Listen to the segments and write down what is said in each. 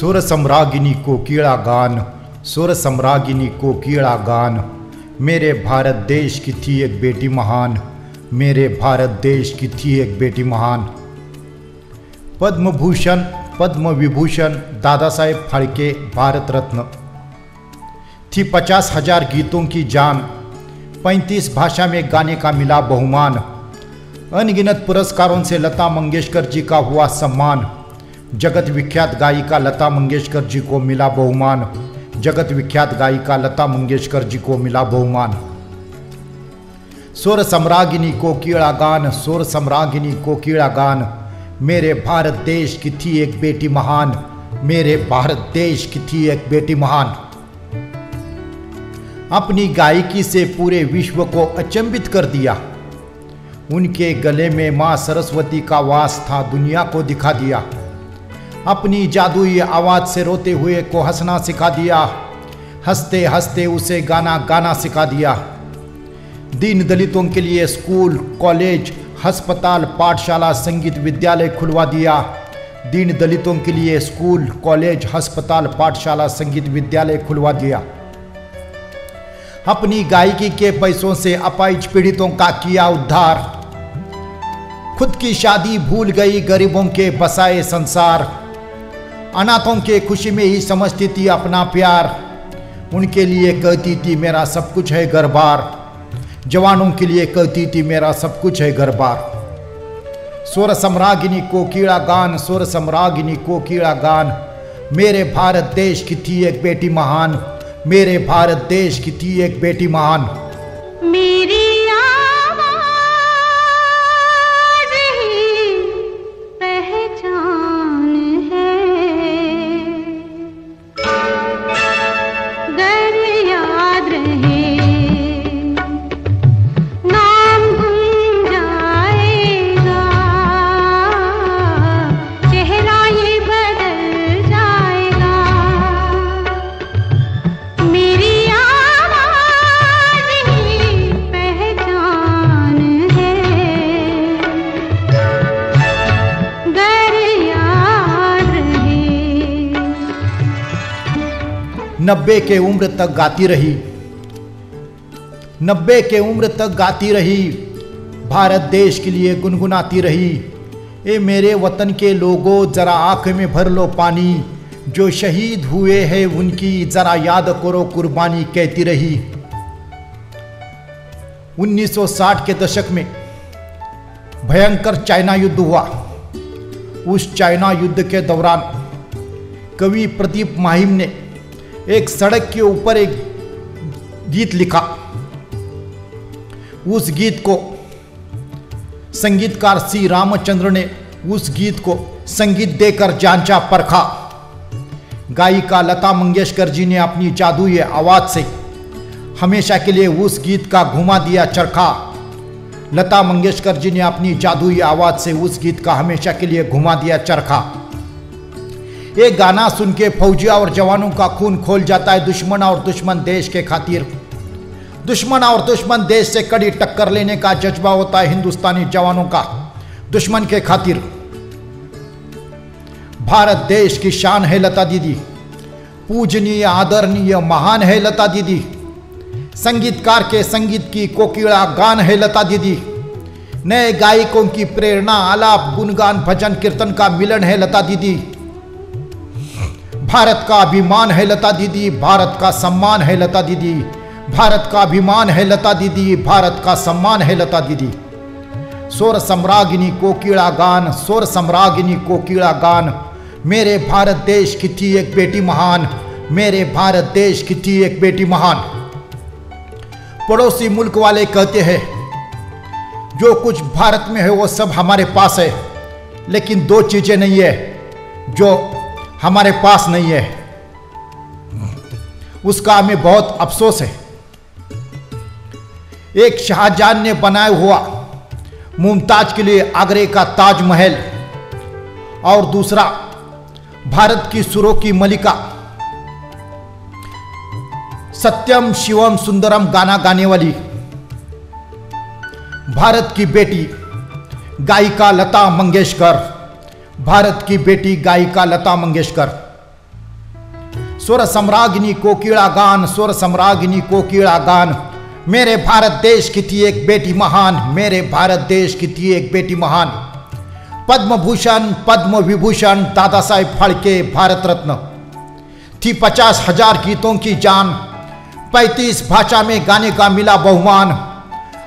सुर सम्रागिनी कोकिला गान, सुर सम्रागिनी कोकिला गान। मेरे भारत देश की थी एक बेटी महान, मेरे भारत देश की थी एक बेटी महान। पद्म भूषण पद्म विभूषण दादा साहेब फाल्के भारत रत्न। थी 50,000 गीतों की जान, 35 भाषा में गाने का मिला बहुमान। अनगिनत पुरस्कारों से लता मंगेशकर जी का हुआ सम्मान। जगत विख्यात गायिका लता मंगेशकर जी को मिला बहुमान, जगत विख्यात गायिका लता मंगेशकर जी को मिला बहुमान। सुर सम्रागिनी कोकिला गान, सुर सम्रागिनी कोकिला गान। मेरे भारत देश की थी एक बेटी महान, मेरे भारत देश की थी एक बेटी महान। अपनी गायकी से पूरे विश्व को अचंभित कर दिया। उनके गले में मां सरस्वती का वास था, दुनिया को दिखा दिया। अपनी जादुई आवाज से रोते हुए को हंसना सिखा दिया, हंसते हंसते उसे गाना गाना सिखा दिया। दीन दलितों के लिए स्कूल, कॉलेज, अस्पताल, पाठशाला, संगीत विद्यालय खुलवा दिया। दीन दलितों के लिए स्कूल, कॉलेज, अस्पताल, पाठशाला, संगीत विद्यालय खुलवा दिया। अपनी गायकी के पैसों से अपाहिज पीड़ितों का किया उद्धार। खुद की शादी भूल गई, गरीबों के बसाए संसार। अनाथों के खुशी में ही समझती थी अपना प्यार। उनके लिए कहती थी मेरा सब कुछ है घर बार। जवानों के लिए कहती थी मेरा सब कुछ है घर बार। सुर सम्रागिनी कोकिला गान, सुर सम्रागिनी कोकिला गान। मेरे भारत देश की थी एक बेटी महान, मेरे भारत देश की थी एक बेटी महान। मेरी नब्बे के उम्र तक गाती रही, 90 के उम्र तक गाती रही। भारत देश के लिए गुनगुनाती रही। ए मेरे वतन के लोगों जरा आंख में भर लो पानी, जो शहीद हुए हैं उनकी जरा याद करो कुर्बानी, कहती रही। 1960 के दशक में भयंकर चाइना युद्ध हुआ। उस चाइना युद्ध के दौरान कवि प्रदीप माहिम ने एक सड़क के ऊपर एक गीत लिखा। उस गीत को संगीतकार सी रामचंद्र ने उस गीत को संगीत देकर जांचा परखा। गायिका लता मंगेशकर जी ने अपनी जादुई आवाज से हमेशा के लिए उस गीत का घुमा दिया चरखा। लता मंगेशकर जी ने अपनी जादुई आवाज से उस गीत का हमेशा के लिए घुमा दिया चरखा। ये गाना सुन के फौजिया और जवानों का खून खोल जाता है। दुश्मन और दुश्मन देश के खातिर, दुश्मन और दुश्मन देश से कड़ी टक्कर लेने का जज्बा होता है हिंदुस्तानी जवानों का दुश्मन के खातिर। भारत देश की शान है लता दीदी, पूजनीय आदरणीय महान है लता दीदी। संगीतकार के संगीत की कोकिला गान है लता दीदी। नए गायकों की प्रेरणा, आलाप, गुणगान, भजन, कीर्तन का मिलन है लता दीदी। भारत का अभिमान है लता दीदी, भारत का सम्मान है लता दीदी। भारत का अभिमान है लता दीदी, भारत का सम्मान है लता दीदी। सुर सम्रागिनी कोकिला गान, सुर सम्रागिनी कोकिला गान। मेरे भारत देश की थी एक बेटी महान, मेरे भारत देश की थी एक बेटी महान। पड़ोसी मुल्क वाले कहते हैं जो कुछ भारत में है वो सब हमारे पास है, लेकिन दो चीजें नहीं है जो हमारे पास नहीं है, उसका हमें बहुत अफसोस है। एक शाहजहां ने बनाया हुआ मुमताज के लिए आगरे का ताजमहल, और दूसरा भारत की सुरों की मलिका सत्यम शिवम सुंदरम गाना गाने वाली भारत की बेटी गायिका लता मंगेशकर, भारत की बेटी गायिका लता मंगेशकर। स्वर सम्राज्ञी कोकिला गान, स्वर सम्राज्ञी कोकिला गान। मेरे भारत देश की थी एक बेटी महान, मेरे भारत देश की थी एक बेटी महान। पद्म भूषण पद्म विभूषण दादा साहेब फाल्के भारत रत्न। थी 50,000 गीतों की जान, 35 भाषा में गाने का मिला बहुमान।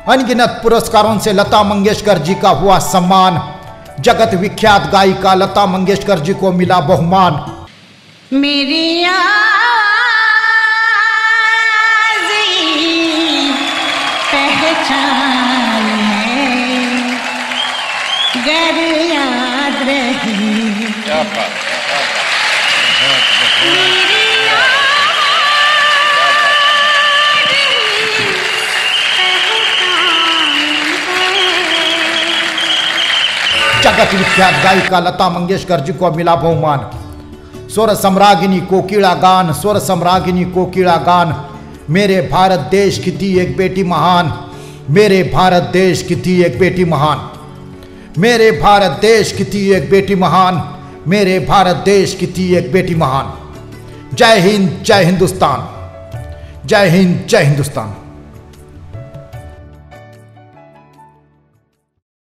अनगिनत पुरस्कारों से लता मंगेशकर जी का हुआ सम्मान। जगत विख्यात गायिका लता मंगेशकर जी को मिला बहुमान। मेरी पहचान है, गर याद रहे। जगत विख्यात गायिका लता मंगेशकर जी को मिला बहुमान। स्वर सम्राज्ञी कोकिला गान, स्वर सम्राज्ञी कोकिला गान। मेरे भारत देश की थी एक बेटी महान, मेरे भारत देश की थी एक बेटी महान। मेरे भारत देश की थी एक बेटी महान, मेरे भारत देश की थी एक बेटी महान। जय हिंद जय हिंदुस्तान, जय हिंद जय हिंदुस्तान।